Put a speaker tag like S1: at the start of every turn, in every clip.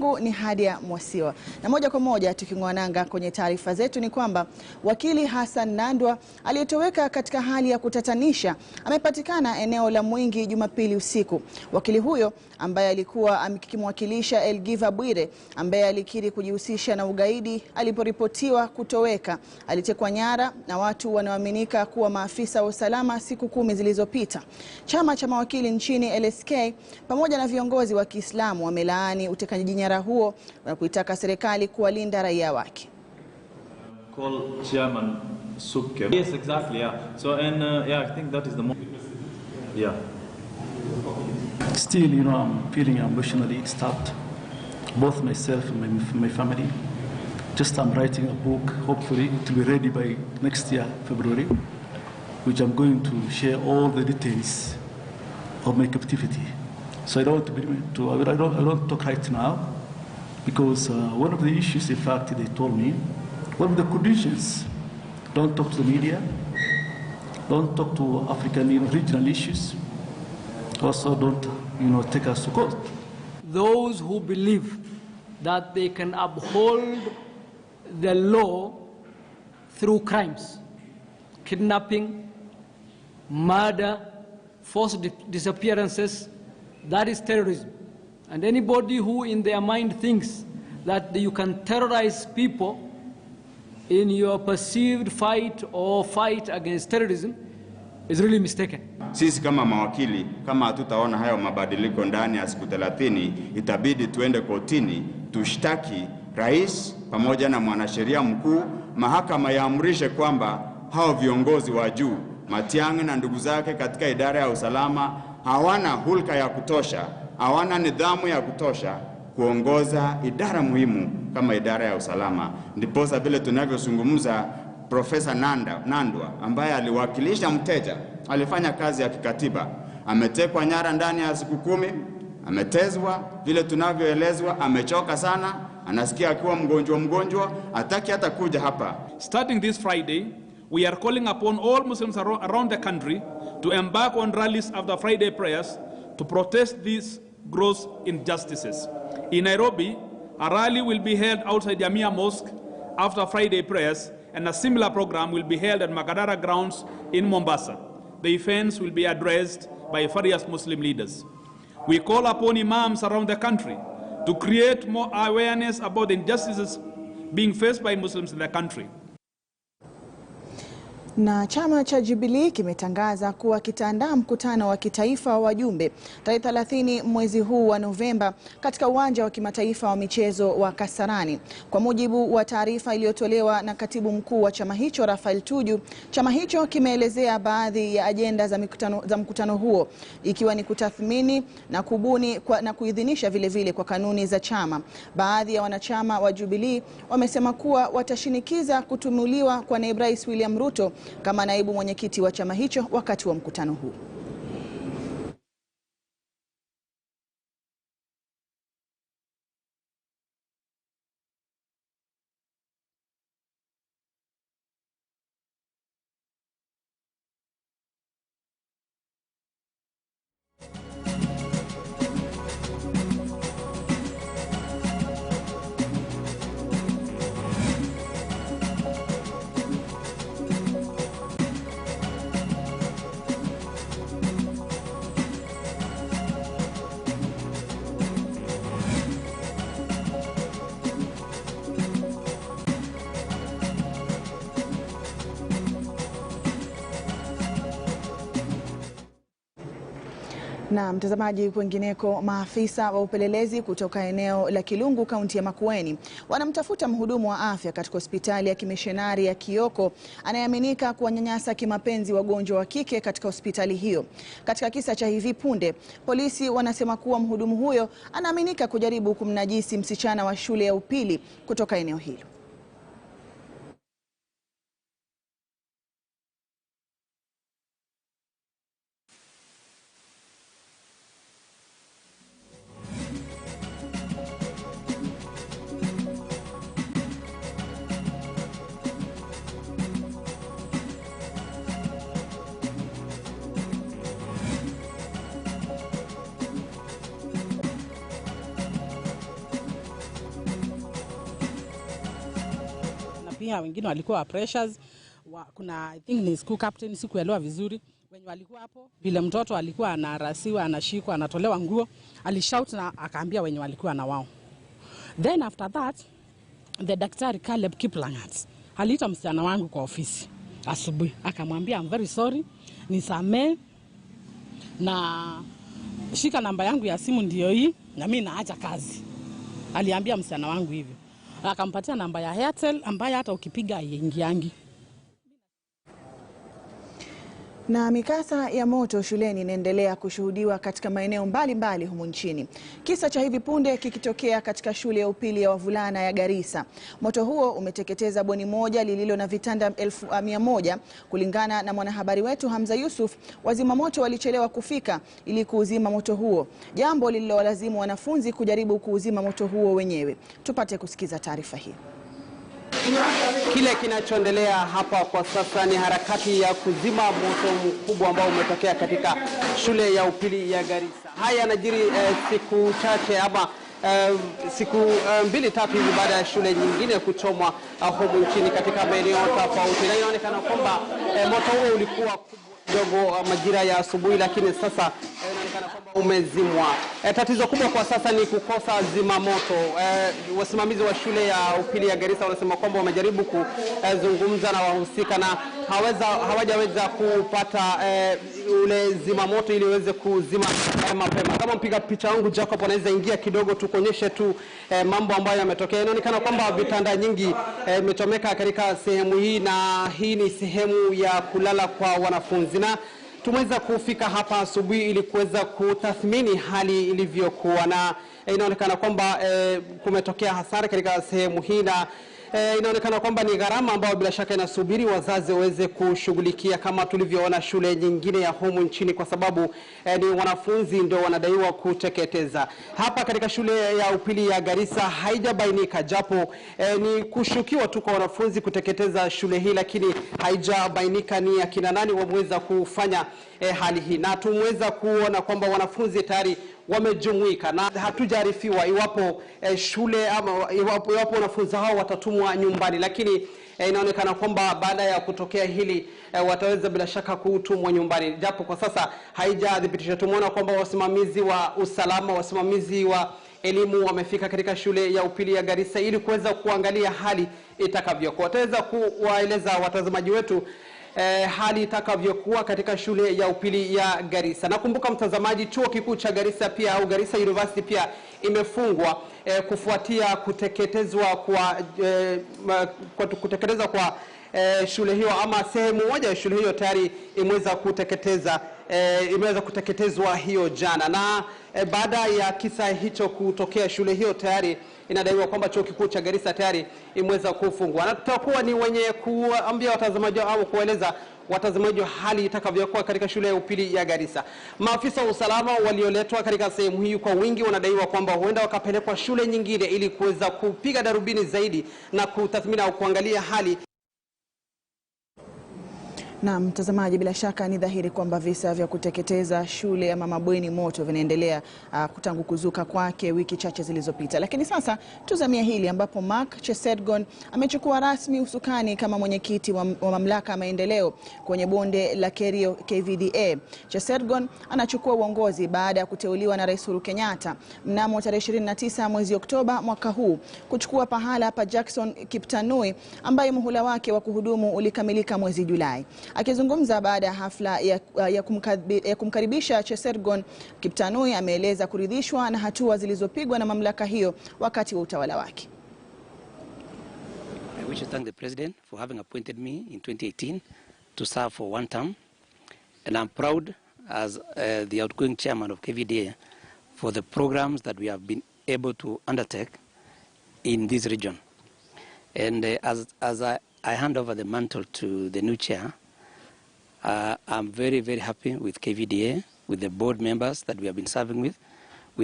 S1: Ni Hadia Mwasiwa. Na moja kwa moja tuking'oananga kwenye taarifa zetu ni kwamba Wakili Hassan Nandwa aliyetoweka katika hali ya kutatanisha amepatikana eneo la Mwingi Jumapili usiku. Wakili huyo ambaye alikuwa akimwakilisha Elgiva Bwire ambaye alikiri kujihusisha na ugaidi aliporipotiwa kutoweka alitekwa nyara na watu wanaoaminika kuwa maafisa wa usalama siku 10 zilizopita. Chama cha mawakili nchini LSK pamoja na viongozi wa Kiislamu wamelaani utekaji nyara huo na kuitaka serikali kuwalinda raia wake.
S2: Call Chairman Sukke. Yes, exactly, yeah. So, and yeah, I think that is the moment. Yeah.
S3: Still, you know, I'm feeling emotionally disturbed, both myself and my family. Just I'm writing a book, hopefully it will be ready by next year, February, which I'm going to share all the details of my captivity. So I don't talk right now, because one of the issues, in fact, they told me, one of the conditions, don't talk to the media, don't talk to African regional issues, also don't, take us to court.
S4: Those who believe that they can uphold the law through crimes, kidnapping, murder, forced disappearances, that is terrorism. And anybody who in their mind thinks that you can terrorize people in your perceived fight or fight against terrorism is really mistaken.
S5: Sisi kama mawakili, kama hatutaona hayo mabadiliko ndani ya siku 30, itabidi tuende kotini, tushtaki rais pamoja na mwanasheria mkuu, mahakama yaamrishe kwamba hao viongozi wa juu, Matiang'i na ndugu zake katika idara ya usalama, hawana hulka ya kutosha, hawana nidhamu ya kutosha kuongoza idara muhimu kama idara ya usalama. Ndiposa vile tunavyozungumza, Profesa Nandwa ambaye aliwakilisha mteja, alifanya kazi ya kikatiba, ametekwa nyara ndani ya siku 10, ametezwa vile tunavyoelezwa, amechoka sana, anasikia akiwa mgonjwa, hataki hata kuja hapa.
S6: Starting this Friday, we are calling upon all Muslims around the country to embark on rallies after Friday prayers to protest these gross injustices. In Nairobi, a rally will be held outside Jamia Mosque after Friday prayers, and a similar program will be held at Makadara grounds in Mombasa. The events will be addressed by various Muslim leaders. We call upon imams around the country to create more awareness about the injustices being faced by Muslims in the country.
S1: Na chama cha Jubilee kimetangaza kuwa kitaandaa mkutano wa kitaifa wa wajumbe tarehe 30 mwezi huu wa Novemba katika uwanja wa kimataifa wa michezo wa Kasarani. Kwa mujibu wa taarifa iliyotolewa na katibu mkuu wa chama hicho Rafael Tuju, chama hicho kimeelezea baadhi ya ajenda za mkutano huo, ikiwa ni kutathmini na kubuni na kuidhinisha vile kwa kanuni za chama. Baadhi ya wanachama wa Jubilee wamesema kuwa watashinikiza kutumuliwa kwa naibu rais William Ruto kama naibu mwenyekiti wa chama hicho wakati wa mkutano huu. Na mtazamaji, kwingineko, maafisa wa upelelezi kutoka eneo la Kilungu, kaunti ya Makueni, wanamtafuta mhudumu wa afya katika hospitali ya kimishonari ya Kioko anayeaminika kuwanyanyasa kimapenzi wagonjwa wa kike katika hospitali hiyo. Katika kisa cha hivi punde, polisi wanasema kuwa mhudumu huyo anaaminika kujaribu kumnajisi msichana wa shule ya upili kutoka eneo hilo.
S7: pia wengine walikuwa pressures. Kuna I think ni school captain, sikuelewa vizuri wenye walikuwa hapo, vile mtoto alikuwa anarasiwa, anashikwa, anatolewa nguo, alishout na akaambia wenye walikuwa na wao. Then after that the daktari Caleb Kiplangat aliita msichana wangu kwa ofisi asubuhi, akamwambia I'm very sorry, nisamee na shika namba yangu ya simu ndio hii na mimi naacha kazi. Aliambia msichana wangu hivyo. Akampatia namba ya Airtel ambayo hata ukipiga haingiangi.
S1: Na mikasa ya moto shuleni inaendelea kushuhudiwa katika maeneo mbalimbali humu nchini. Kisa cha hivi punde kikitokea katika shule ya upili ya wavulana ya Garissa. Moto huo umeteketeza bweni moja lililo na vitanda 100,000. Kulingana na mwanahabari wetu Hamza Yusuf, wazima moto walichelewa kufika ili kuuzima moto huo, jambo lililowalazimu wanafunzi kujaribu kuuzima moto huo wenyewe. Tupate kusikiza taarifa hii.
S8: Kile kinachoendelea hapa kwa sasa ni harakati ya kuzima moto mkubwa ambao umetokea katika shule ya upili ya Garissa. Haya yanajiri siku chache ama siku 2-3 hivi baada ya shule nyingine kuchomwa humu nchini katika maeneo tofauti. Na inaonekana kwamba moto huo ulikuwa kidogo majira ya asubuhi, lakini sasa inaonekana kwamba umezimwa. Tatizo kubwa kwa sasa ni kukosa zima moto. Wasimamizi wa shule ya upili ya Garissa wanasema kwamba wamejaribu kuzungumza na wahusika na hawajaweza kupata ule zima moto ili waweze kuzima mapema. Kama mpiga picha wangu Jacob anaweza ingia kidogo tukuonyeshe tu mambo ambayo yametokea. Inaonekana kwamba vitanda nyingi imechomeka katika sehemu hii, na hii ni sehemu ya kulala kwa wanafunzi. Na tumeweza kufika hapa asubuhi ili kuweza kutathmini hali ilivyokuwa, na inaonekana kwamba kumetokea hasara katika sehemu hii, na inaonekana kwamba ni gharama ambayo bila shaka inasubiri wazazi waweze kushughulikia kama tulivyoona shule nyingine ya humu nchini, kwa sababu ni wanafunzi ndio wanadaiwa kuteketeza. Hapa katika shule ya upili ya Garissa haijabainika, japo ni kushukiwa tu kwa wanafunzi kuteketeza shule hii, lakini haijabainika ni akina nani wameweza kufanya hali hii. Na tumeweza kuona kwamba wanafunzi tayari wamejumuika, na hatujaarifiwa iwapo shule ama iwapo wanafunzi hao watatumwa nyumbani, lakini inaonekana kwamba baada ya kutokea hili wataweza bila shaka kutumwa nyumbani, japo kwa sasa haijadhibitisha. Tumeona kwamba wasimamizi wa usalama, wasimamizi wa elimu wamefika katika shule ya upili ya Garissa ili kuweza kuangalia hali itakavyokuwa. Wataweza kuwaeleza watazamaji wetu hali itakavyokuwa katika shule ya upili ya Garissa. Nakumbuka mtazamaji, chuo kikuu cha Garissa pia au Garissa University pia imefungwa kufuatia kuteketezwa kwa shule hiyo, ama sehemu moja ya shule hiyo tayari imeweza kuteketezwa hiyo jana. Na baada ya kisa hicho kutokea, shule hiyo tayari inadaiwa kwamba chuo kikuu cha Garissa tayari imeweza kufungwa. Na tutakuwa ni wenye kuambia watazamaji au kueleza watazamaji hali itakavyokuwa katika shule ya upili ya Garissa. Maafisa wa usalama walioletwa katika sehemu hii kwa wingi wanadaiwa kwamba huenda wakapelekwa shule nyingine ili kuweza kupiga darubini zaidi na kutathmini au kuangalia hali.
S1: Na mtazamaji, bila shaka ni dhahiri kwamba visa vya kuteketeza shule ya mabweni moto vinaendelea kutangu kuzuka kwake wiki chache zilizopita. Lakini sasa tuzamia hili ambapo Mark Chesedgon amechukua rasmi usukani kama mwenyekiti wa mamlaka ya maendeleo kwenye bonde la Kerio KVDA. Chesedgon anachukua uongozi baada ya kuteuliwa na Rais Uhuru Kenyatta mnamo tarehe 29 mwezi Oktoba mwaka huu kuchukua pahala pa Jackson Kiptanui ambaye muhula wake wa kuhudumu ulikamilika mwezi Julai. Akizungumza baada ya hafla ya kumkaribisha Chesedgon, Kiptanui ameeleza kuridhishwa na hatua zilizopigwa na mamlaka hiyo wakati wa utawala wake.
S9: I wish to thank the President for having appointed me in 2018 to serve for one term, and I'm proud as the outgoing chairman of KVDA for the programs that we have been able to undertake in this region. And as I hand over the mantle to the new chair, I'm very, very happy with KVDA, with the board members that we have been serving with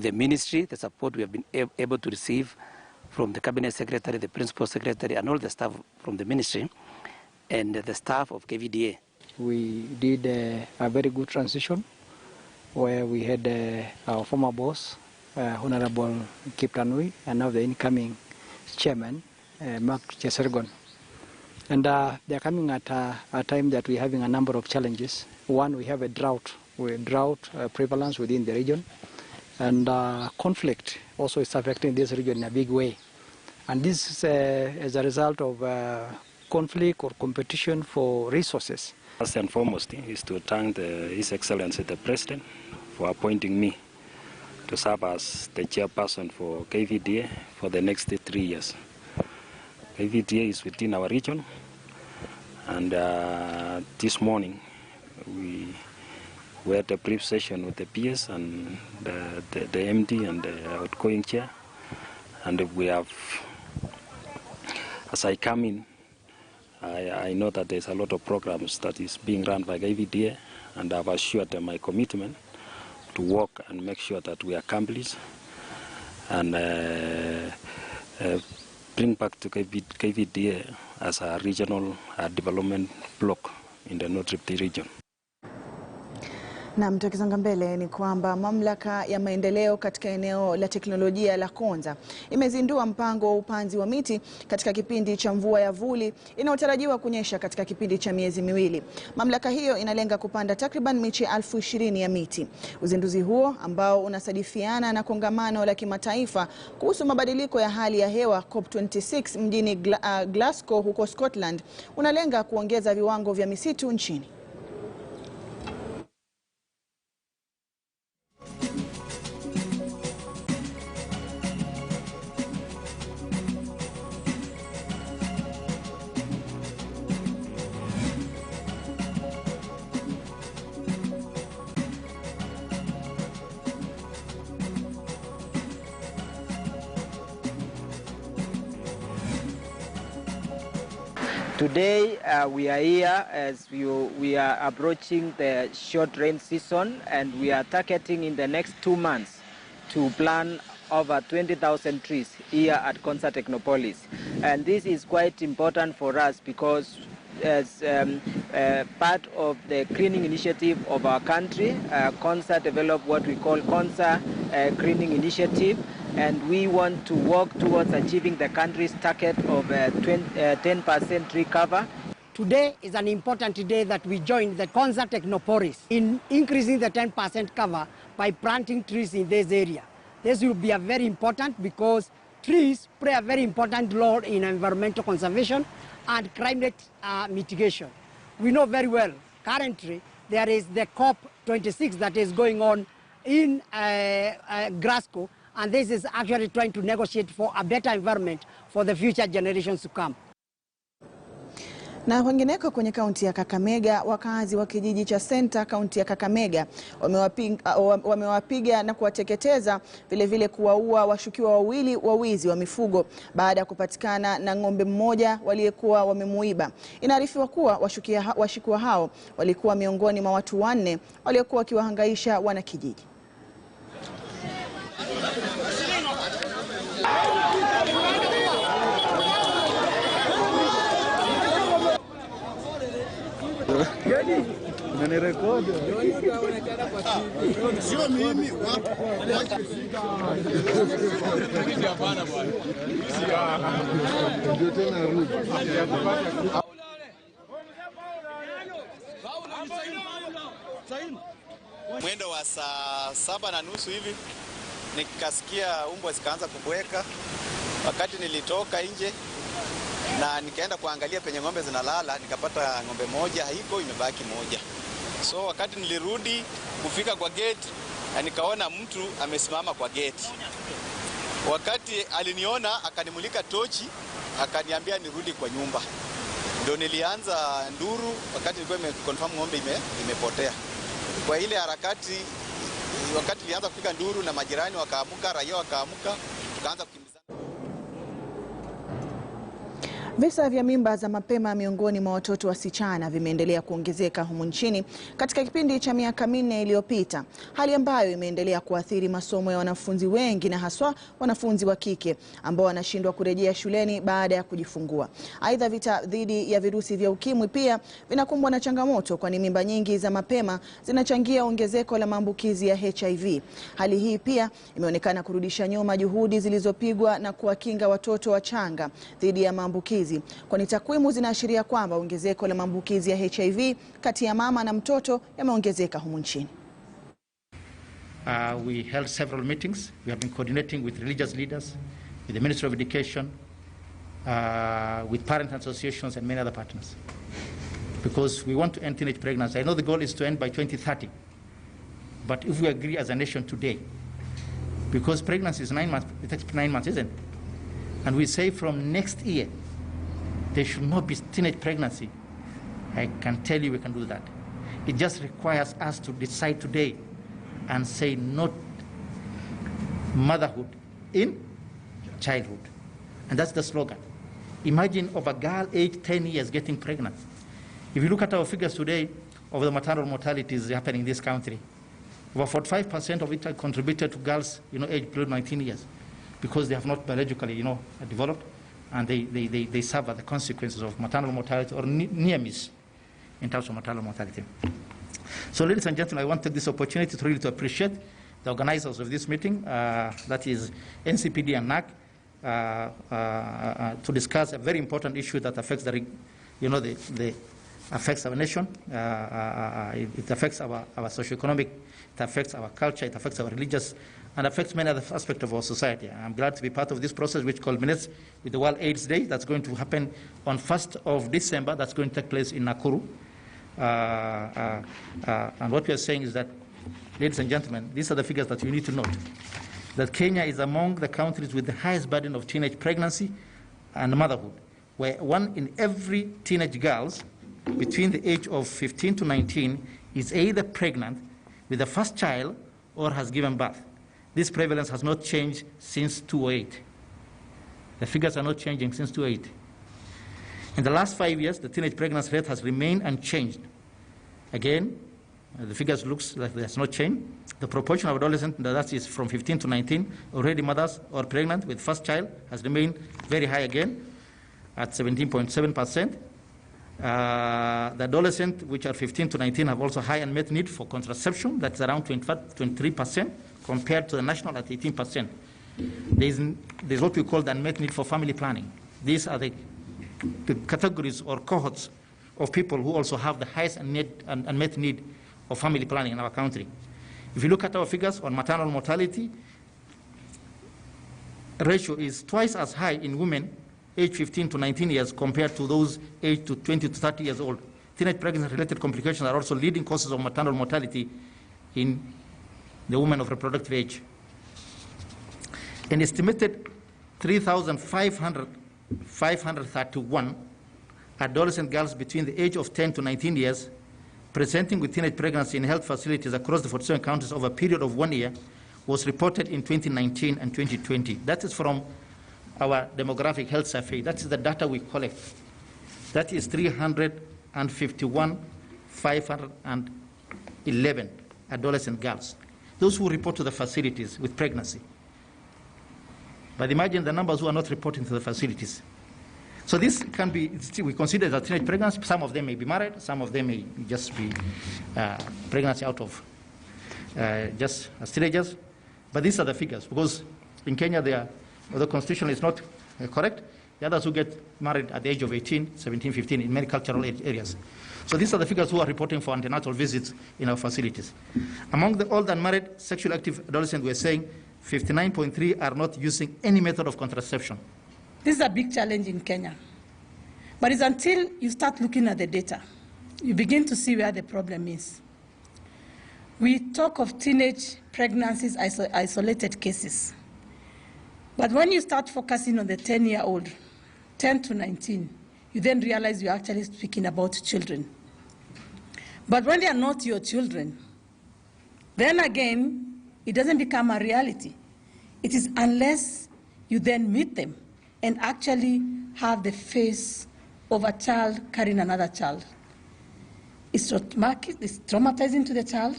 S9: the ministry, the support we have been able to receive from the cabinet secretary, the principal secretary, and all the staff from the ministry, and the staff of KVDA.
S10: We did a very good transition where we had our former boss, Honorable Kiptanui, and now the incoming chairman, Mark Chesedgon. And they're coming at a time that we're having a number of challenges. One, we have a drought prevalence within the region. And conflict also is affecting this region in a big way. And this is as a result of conflict or competition for resources.
S11: First and foremost is to thank His Excellency the President for appointing me to serve as the chairperson for KVDA for the next 3 years. KVDA is within our region, and this morning we had a brief session with the PS and the MD and the outgoing chair, and we have, as I come in, I know that there's a lot of programs that is being run by KVDA, and I've assured them my commitment to work and make sure that we accomplish and bring back to KVDA as a regional development block in the North Rift region.
S1: Na tukisonga mbele ni kwamba mamlaka ya maendeleo katika eneo la teknolojia la Konza imezindua mpango wa upanzi wa miti katika kipindi cha mvua ya vuli inayotarajiwa kunyesha katika kipindi cha miezi miwili. Mamlaka hiyo inalenga kupanda takriban miche 20,000 ya miti. Uzinduzi huo ambao unasadifiana na kongamano la kimataifa kuhusu mabadiliko ya hali ya hewa COP26 mjini Glasgow huko Scotland unalenga kuongeza viwango vya misitu nchini.
S12: Today we are here as we are approaching the short rain season, and we are targeting in the next 2 months to plant over 20,000 trees here at Konza Technopolis. And this is quite important for us because as part of the greening initiative of our country, Konza developed what we call Konza Greening Initiative, and we want to work towards achieving the country's target of 10% tree cover.
S13: Today is an important day that we joined the Konza Technopolis in increasing the 10% cover by planting trees in this area. This will be a very important because trees play a very important role in environmental conservation and climate mitigation. We know very well, currently there is the COP26 that is going on in Glasgow, and this is actually trying to negotiate for a better environment for the future generations to come.
S1: Na wengineko kwenye kaunti ya Kakamega, wakazi wa kijiji cha Center kaunti ya Kakamega wamewapiga na kuwateketeza vile kuwaua washukiwa wawili wa wizi wa mifugo baada ya kupatikana na ng'ombe mmoja waliyekuwa wamemuiba. Inaarifiwa kuwa washukiwa hao walikuwa miongoni mwa watu 4 waliokuwa wakiwahangaisha wanakijiji.
S14: Sio mimi
S15: mwendo wa saa 7:30 hivi nikasikia umbwa zikaanza kubweka. Wakati nilitoka nje na nikaenda kuangalia penye ng'ombe zinalala, nikapata ng'ombe moja haiko, imebaki moja. So wakati nilirudi kufika kwa gate, nikaona mtu amesimama kwa gate. Wakati aliniona akanimulika tochi, akaniambia nirudi kwa nyumba. Ndio nilianza nduru wakati nilikuwa nimeconfirm ng'ombe imepotea. Kwa ile harakati, wakati nilianza kupiga nduru na majirani wakaamuka, raia wakaamuka, tukaanza kukimbizana.
S1: Visa vya mimba za mapema miongoni mwa watoto wasichana vimeendelea kuongezeka humu nchini katika kipindi cha miaka 4 iliyopita, hali ambayo imeendelea kuathiri masomo ya wanafunzi wengi na haswa wanafunzi wa kike ambao wanashindwa kurejea shuleni baada ya kujifungua. Aidha, vita dhidi ya virusi vya ukimwi pia vinakumbwa na changamoto, kwani mimba nyingi za mapema zinachangia ongezeko la maambukizi ya HIV. Hali hii pia imeonekana kurudisha nyuma juhudi zilizopigwa na kuwakinga watoto wachanga dhidi ya maambukizi maambukizi, kwani takwimu zinaashiria kwamba ongezeko la maambukizi ya HIV kati ya mama na mtoto yameongezeka humu nchini.
S16: We held several meetings. We have been coordinating with religious leaders, with the Ministry of Education, with parent associations and many other partners, because we want to end teenage pregnancy. I know the goal is to end by 2030, but if we agree as a nation today, because pregnancy is 9 months, it takes 9 months, isn't it? And we say from next year, there should not be teenage pregnancy. I can tell you we can do that. It just requires us to decide today and say not motherhood in childhood. And that's the slogan. Imagine of a girl aged 10 years getting pregnant. If you look at our figures today of the maternal mortalities happening in this country, over 45% of it are contributed to girls, aged below 19 years, because they have not biologically, developed, and they suffer the consequences of maternal mortality or near miss in terms of maternal mortality. So, ladies and gentlemen, I want to take this opportunity to really appreciate the organizers of this meeting, that is NCPD and NAC, to discuss a very important issue that affects affects our nation. It affects our socioeconomic, it affects our culture, it affects our religious, and affects many other aspects of our society. I'm glad to be part of this process, which culminates with the World AIDS Day. That's going to happen on 1st of December. That's going to take place in Nakuru. And what we are saying is that, ladies and gentlemen, these are the figures that you need to note. That Kenya is among the countries with the highest burden of teenage pregnancy and motherhood, where 1 in every teenage girls between the age of 15 to 19 is either pregnant with the first child or has given birth. This prevalence has not changed since 2008. The figures are not changing since 2008. In the last 5 years, the teenage pregnancy rate has remained unchanged. Again, the figures looks like there's no change. The proportion of adolescents, that is from 15 to 19, already mothers or pregnant with first child, has remained very high again at 17.7%. The adolescents, which are 15 to 19, have also high unmet need for contraception. That's around 23%, compared to the national at 18%. There's what we call the unmet need for family planning. These are the categories or cohorts of people who also have the highest unmet need of family planning in our country. If you look at our figures on maternal mortality, ratio is twice as high in women aged 15 to 19 years compared to those aged to 20 to 30 years old. Teenage pregnancy-related complications are also leading causes of maternal mortality in the women of reproductive age. An estimated 3,531 adolescent girls between the age of 10 to 19 years presenting with teenage pregnancy in health facilities across the 47 counties over a period of 1 year was reported in 2019 and 2020. That is from our demographic health survey. That is the data we collect. That is 351,511 adolescent girls. Those who report to the facilities with pregnancy. But imagine the numbers who are not reporting to the facilities. So this can be, we consider that teenage pregnancy. Some of them may be married, some of them may just be pregnancy out of just as teenagers. But these are the figures, because in Kenya, the constitution is not correct. The others who get married at the age of 18, 17, 15 in many cultural areas. So these are the figures who are reporting for antenatal visits in our facilities. Among the old and married sexually active adolescents, we're saying 59.3 are not using any method of contraception.
S17: This is a big challenge in Kenya. But it's until you start looking at the data, you begin to see where the problem is. We talk of teenage pregnancies, isolated cases. But when you start focusing on the 10-year-old, 10 to 19, you then realize you're actually speaking about children. But when they are not your children, then again, it doesn't become a reality. It is unless you then meet them and actually have the face of a child carrying another child. It's traumatizing to the child.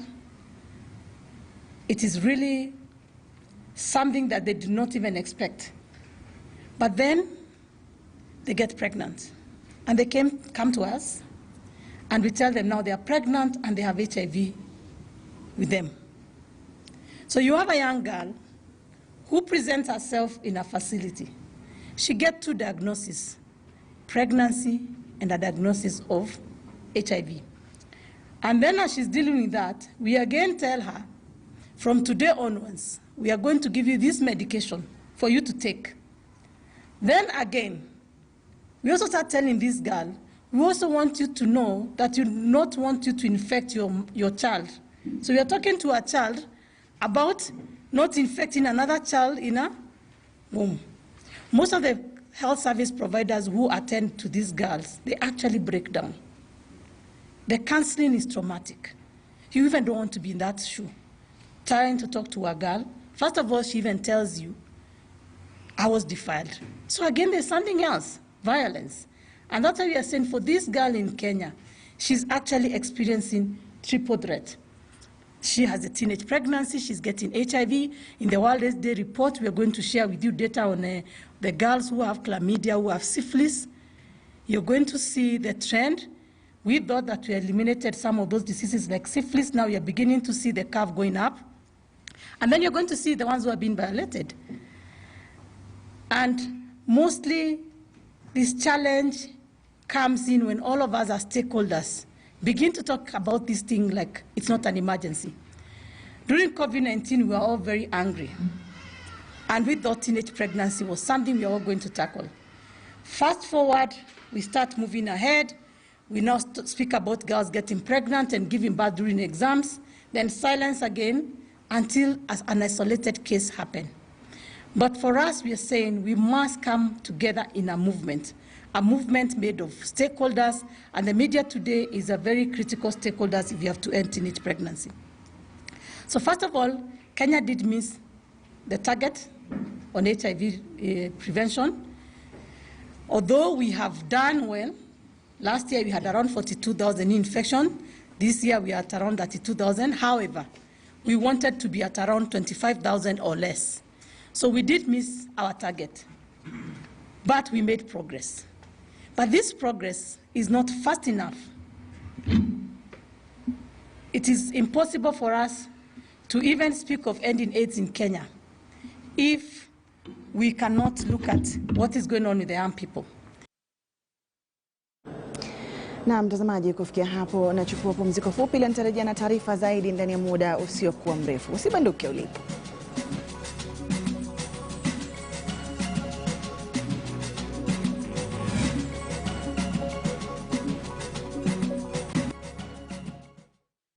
S17: It is really something that they do not even expect. But then they get pregnant. And they come to us, and we tell them now they are pregnant and they have HIV with them. So you have a young girl who presents herself in a facility. She gets 2 diagnoses. pregnancy, and a diagnosis of HIV. And then as she's dealing with that, we again tell her, from today onwards, we are going to give you this medication for you to take. Then again, we also start telling this girl, we also want you to know that you do not want you to infect your child. So we are talking to a child about not infecting another child in a womb. Most of the health service providers who attend to these girls, they actually break down. The counseling is traumatic. You even don't want to be in that shoe. Trying to talk to a girl, first of all, she even tells you, I was defiled. So again, there's something else, violence. And that's why we are saying for this girl in Kenya, she's actually experiencing triple threat. She has a teenage pregnancy, she's getting HIV. In the World AIDS Day report, we are going to share with you data on the girls who have chlamydia, who have syphilis. You're going to see the trend. We thought that we eliminated some of those diseases like syphilis. Now you're beginning to see the curve going up. And then you're going to see the ones who are being violated. And mostly this challenge comes in when all of us as stakeholders begin to talk about this thing like it's not an emergency. During COVID-19, we were all very angry. And we thought teenage pregnancy was something we were all going to tackle. Fast forward, we start moving ahead. We now speak about girls getting pregnant and giving birth during exams, then silence again until an isolated case happens. But for us, we are saying we must come together in a movement made of stakeholders, and the media today is a very critical stakeholders if you have to end teenage pregnancy. So first of all, Kenya did miss the target on HIV prevention. Although we have done well, last year we had around 42,000 infections. This year we are at around 32,000. However, we wanted to be at around 25,000 or less. So we did miss our target, but we made progress. But this progress is not fast enough. It is impossible for us to even speak of ending AIDS in Kenya if we cannot look at what is going on with the young people.
S1: Na mtazamaji, kufikia hapo nachukua pumziko fupi, ila nitarejea na taarifa zaidi ndani ya muda usiokuwa mrefu. Usibanduke ulipo.